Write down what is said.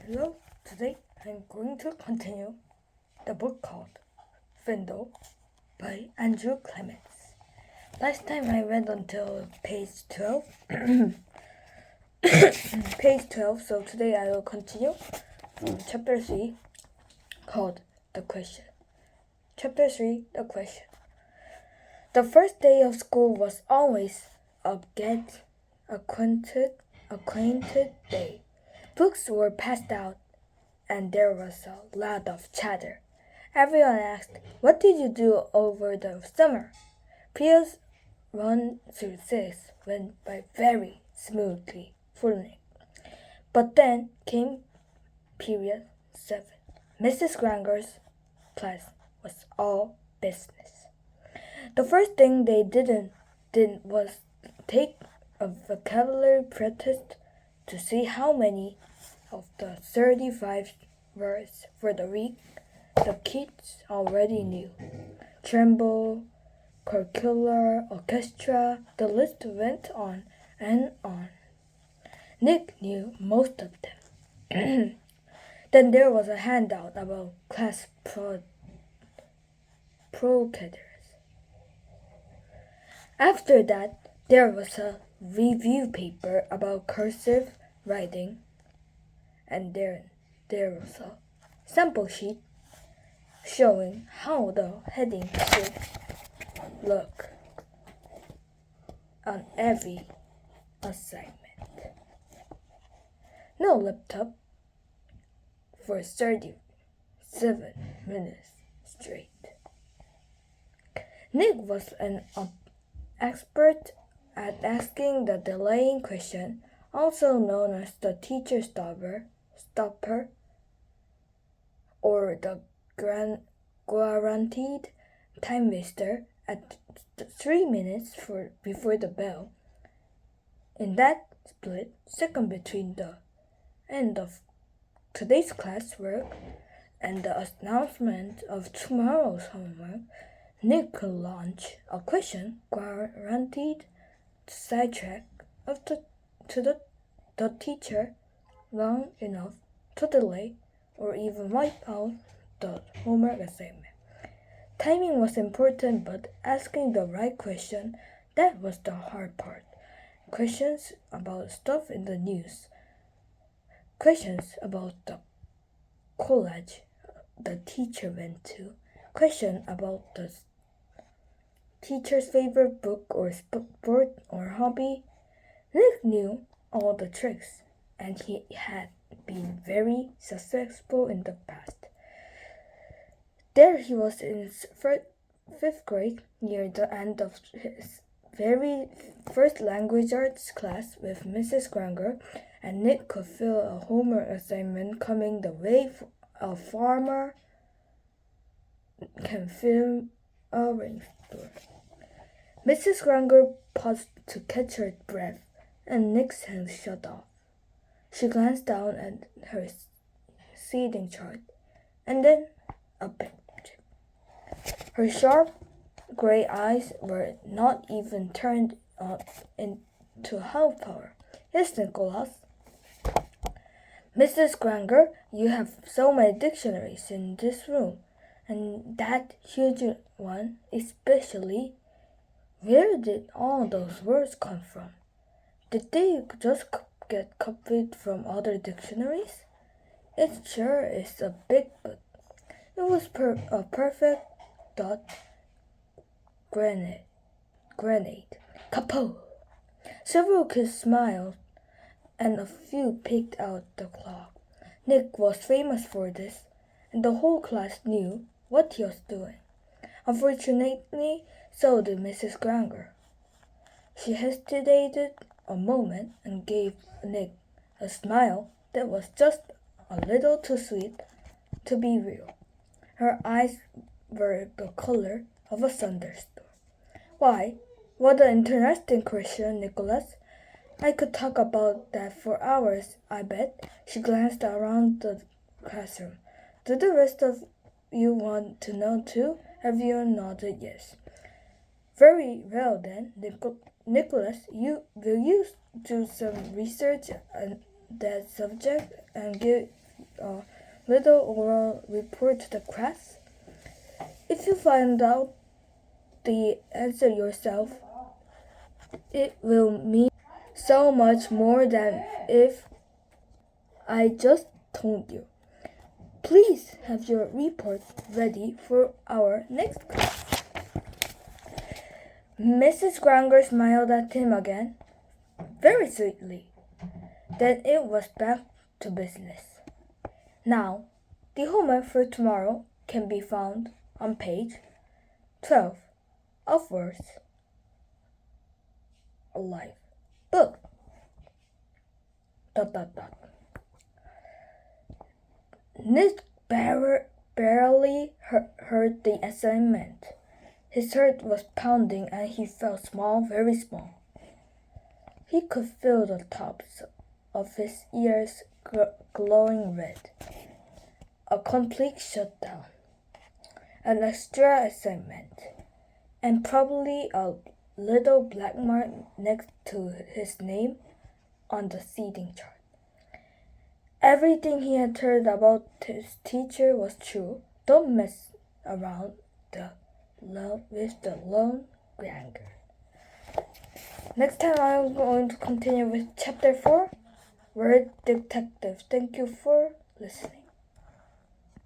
Hello, today I'm going to continue the book called Frindle by Andrew Clements. Last time I read until page 12. Page 12, so today I will continue from chapter 3 called The Question. Chapter 3, The Question. The first day of school was always a get acquainted day. Books were passed out, and there was a lot of chatter. Everyone asked, "What did you do over the summer?" Period 1 through 6 went by very smoothly for Nick. But then came period 7. Mrs. Granger's class was all business. The first thing they did was take a vocabulary test to see how many of the 35 words for the week the kids already knew. Tremble, curricular, orchestra, the list went on and on. Nick knew most of them. Then there was a handout about class projectors. After that, there was a review paper about cursive writing, and there was a sample sheet showing how the heading should look on every assignment. No laptop for 37 minutes straight. Nick was an expert at asking the delaying question, also known as the teacher stopper, or the guaranteed time waster at 3 minutes before the bell. In that split second between the end of today's classwork and the announcement of tomorrow's homework, Nick could launch a question guaranteed to sidetrack the teacher long enough to delay or even wipe out the homework assignment. Timing was important, but asking the right question, that was the hard part. Questions about stuff in the news. Questions about the college the teacher went to. Question about the teacher's favorite book or sport or hobby. Nick knew all the tricks, and he had been very successful in the past. There he was in fifth grade, near the end of his very first language arts class with Mrs. Granger, and Nick could feel a homework assignment coming the way a farmer can feel a rainstorm. Mrs. Granger paused to catch her breath, and Nick's hands shut off. She glanced down at her seating chart, and then up at it. Her sharp gray eyes were not even turned up into half power. "Yes, Nicholas." "Mrs. Granger, you have so many dictionaries in this room, and that huge one especially. Where did all those words come from? Did they just get copied from other dictionaries? It sure is a big book." It was a perfect dot grenade. Kapow! Several kids smiled, and a few picked out the clock. Nick was famous for this, and the whole class knew what he was doing. Unfortunately, so did Mrs. Granger. She hesitated a moment and gave Nick a smile that was just a little too sweet to be real. Her eyes were the color of a thunderstorm. "Why, what an interesting question, Nicholas. I could talk about that for hours, I bet." She glanced around the classroom. "Do the rest of you want to know too?" Everyone nodded yes. "Very well then, Nicholas, will you do some research on that subject and give a little oral report to the class. If you find out the answer yourself, it will mean so much more than if I just told you. Please have your report ready for our next class. Mrs. Granger smiled at him again, very sweetly. Then it was back to business. Now, the homework for tomorrow can be found on page 12 of Words Alive book. ... Nick barely heard the assignment. His heart was pounding and he felt small, very small. He could feel the tops of his ears glowing red. A complete shutdown. An extra assignment. And probably a little black mark next to his name on the seating chart. Everything he had heard about his teacher was true. Don't mess around with the lone Granger. Next time I'm going to continue with chapter 4, Word Detective. Thank you for listening.